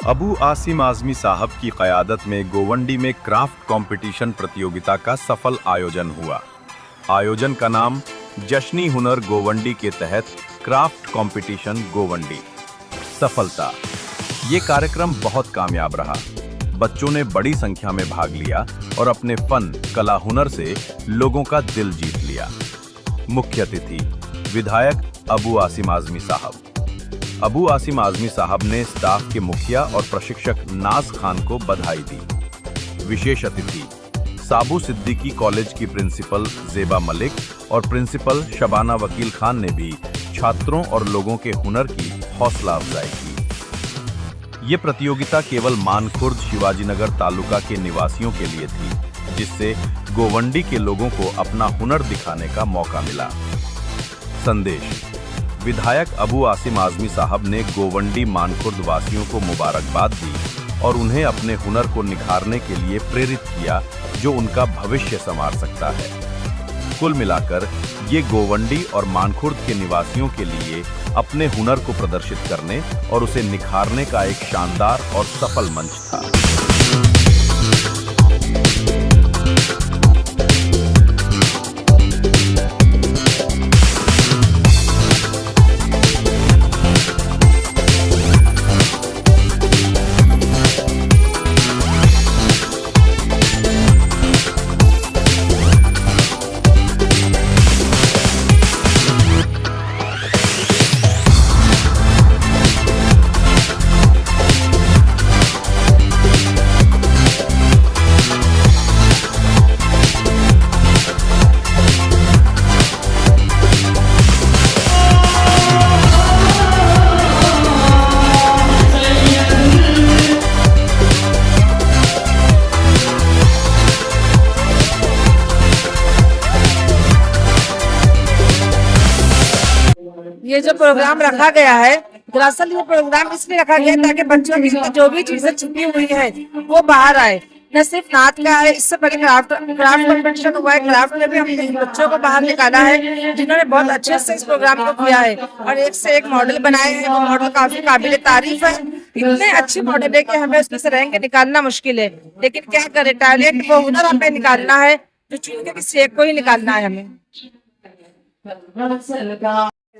अबू आसिम आजमी साहब की क़यादत में गोवंडी में क्राफ्ट कंपटीशन प्रतियोगिता का सफल आयोजन हुआ। आयोजन का नाम जश्नी हुनर गोवंडी के तहत क्राफ्ट कंपटीशन गोवंडी। सफलता, ये कार्यक्रम बहुत कामयाब रहा। बच्चों ने बड़ी संख्या में भाग लिया और अपने फन, कला, हुनर से लोगों का दिल जीत लिया। मुख्य अतिथि विधायक अबू आसिम आजमी साहब। अबू आसिम आजमी साहब ने स्टाफ के मुखिया और प्रशिक्षक नाज खान को बधाई दी। विशेष अतिथि साबू सिद्दीकी कॉलेज की प्रिंसिपल जेबा मलिक और प्रिंसिपल शबाना वकील खान ने भी छात्रों और लोगों के हुनर की हौसला अफजाई की। ये प्रतियोगिता केवल मानखुर्द शिवाजीनगर तालुका के निवासियों के लिए थी, जिससे गोवंडी के लोगों को अपना हुनर दिखाने का मौका मिला। संदेश, विधायक अबू आसिम आजमी साहब ने गोवंडी मानखुर्द वासियों को मुबारकबाद दी और उन्हें अपने हुनर को निखारने के लिए प्रेरित किया, जो उनका भविष्य संवार सकता है। कुल मिलाकर ये गोवंडी और मानखुर्द के निवासियों के लिए अपने हुनर को प्रदर्शित करने और उसे निखारने का एक शानदार और सफल मंच था। ये जो प्रोग्राम रखा गया है, दरअसल ये प्रोग्राम इसलिए रखा गया है ताकि बच्चों की जो भी चीजें छुपी हुई है वो बाहर आए। न सिर्फ नाच का है, इससे पहले क्राफ्ट कॉम्पिटिशन हुआ है। क्राफ्ट में भी हमने बच्चों को बाहर निकाला है, जिन्होंने बहुत अच्छे से इस प्रोग्राम को किया है और एक से एक मॉडल बनाए हैं। वो मॉडल काफी काबिल तारीफ है। इतने अच्छे मॉडल है कि हमें उसमें से रैंक निकालना मुश्किल है, लेकिन क्या करें, टैलेंट वो हुनर हमें निकालना है, जो चुन के किसी एक को ही निकालना है हमें।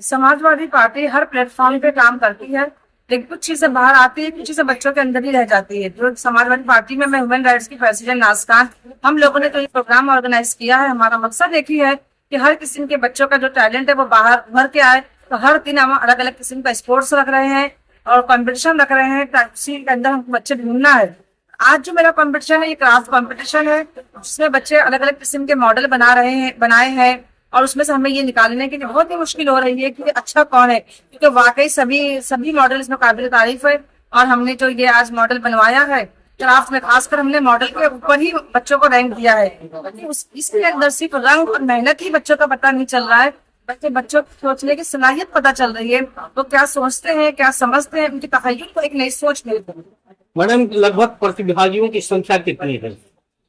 समाजवादी पार्टी हर प्लेटफॉर्म पे काम करती है, लेकिन कुछ चीजें बाहर आती है, कुछ चीजें बच्चों के अंदर ही रह जाती है। जो समाजवादी पार्टी में मैं ह्यूमन राइट्स की प्रेसिडेंट नाज खान, हम लोगों ने तो ये प्रोग्राम ऑर्गेनाइज किया है। हमारा मकसद एक ही है कि हर किस्म के बच्चों का जो टैलेंट है वो बाहर भर के आए। तो हर दिन हम अलग अलग किस्म का स्पोर्ट्स रख रहे हैं और कॉम्पिटिशन रख रहे हैं, उसी के अंदर हमको बच्चे ढूंढना है। आज जो मेरा कॉम्पिटिशन है ये क्राफ्ट कॉम्पिटिशन है, जिसमें बच्चे अलग अलग किस्म के मॉडल बनाए हैं और उसमें से हमें ये निकालने के लिए बहुत ही मुश्किल हो रही है कि अच्छा कौन है, क्योंकि वाकई सभी मॉडल इसमें काबिल तारीफ है। और हमने जो ये आज मॉडल बनवाया है क्राफ्ट में, खासकर हमने मॉडल के ऊपर ही बच्चों को रैंक दिया है। इसके अंदर सिर्फ रंग और मेहनत ही बच्चों का पता नहीं चल रहा है, बच्चों को सोचने की सलाहियत पता चल रही है। वो क्या सोचते हैं, क्या समझते हैं, उनकी तखय्युल को एक नई सोच मिलती है। मैडम, लगभग प्रतिभागियों की संख्या कितनी है?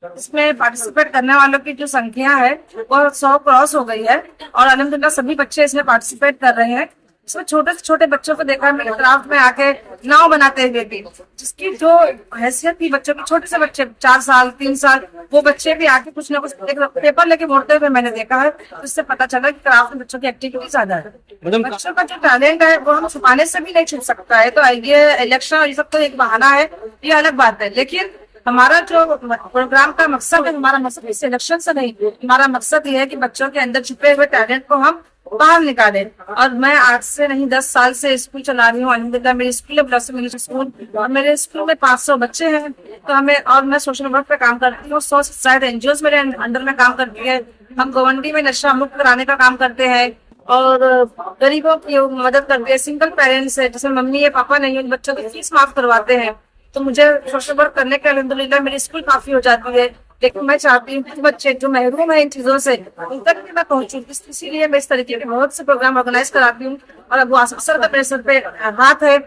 इसमें पार्टिसिपेट करने वालों की जो संख्या है वो 100 क्रॉस हो गई है और अल्हम्दुलिल्लाह सभी बच्चे इसमें पार्टिसिपेट कर रहे हैं। इसमें छोटे से छोटे बच्चों को देखा मैंने क्राफ्ट में आके नाव बनाते हुए भी, जिसकी जो हैसियत थी बच्चों की, छोटे से बच्चे 4 साल 3 साल, वो बच्चे भी आके कुछ ना कुछ पेपर लेके मोड़ते हुए मैंने देखा है। तो इससे पता चला कि क्राफ्ट में बच्चों की एक्टिविटी ज्यादा है। बच्चों का जो टैलेंट है वो हम छुपाने से भी नहीं छुप सकता है। तो ये इलेक्शन ये सब तो एक बहाना है, ये अलग बात है, लेकिन हमारा जो प्रोग्राम का मकसद है, हमारा मकसद इस इलेक्शन से नहीं, हमारा मकसद ये है कि बच्चों के अंदर छुपे हुए टैलेंट को हम बाहर निकालें। और मैं आज से नहीं 10 साल से स्कूल चला रही हूँ अल्हम्दुलिल्लाह। मेरी स्कूल है ब्लॉसम इंग्लिश स्कूल और मेरे स्कूल में 500 बच्चे हैं। तो मैं सोशल वर्क पे काम करती हूँ। 100 से ज्यादा एनजीओ मेरे अंडर में काम करती है। हम गोवंडी में नशा मुक्त कराने का काम करते हैं और गरीबों की मदद करते हैं। सिंगल पेरेंट्स है, जैसे मम्मी है पापा नहीं है, बच्चों की फीस माफ करवाते हैं। तो मुझे सोशल वर्क करने के अल्हम्दुलिल्लाह मेरी स्कूल काफी हो जाती है, लेकिन मैं चाहती हूँ कि बच्चे जो महरूम है इन चीजों से, उन तक भी मैं पहुंचूं। इसीलिए मैं इस तरीके के बहुत से प्रोग्राम ऑर्गेनाइज कराती हूँ और अब वो अफसर का मेरे सर पे हाथ है,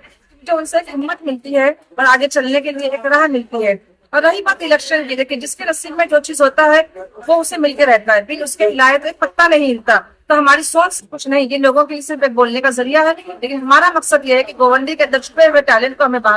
जो उनसे एक हिम्मत मिलती है और आगे चलने के लिए एक राह मिलती है। और रही बात इलेक्शन की, देखिए जिसके नसीब में जो चीज होता है वो उसे मिलके रहता है, बिन उसके हिलाए तो एक पत्ता नहीं हिलता। तो हमारी सोच कुछ नहीं, ये लोगों के लिए सिर्फ एक बोलने का जरिया है, लेकिन हमारा मकसद ये है कि गोवंडी के अंदर छुपे हुए टैलेंट को हमें बाहर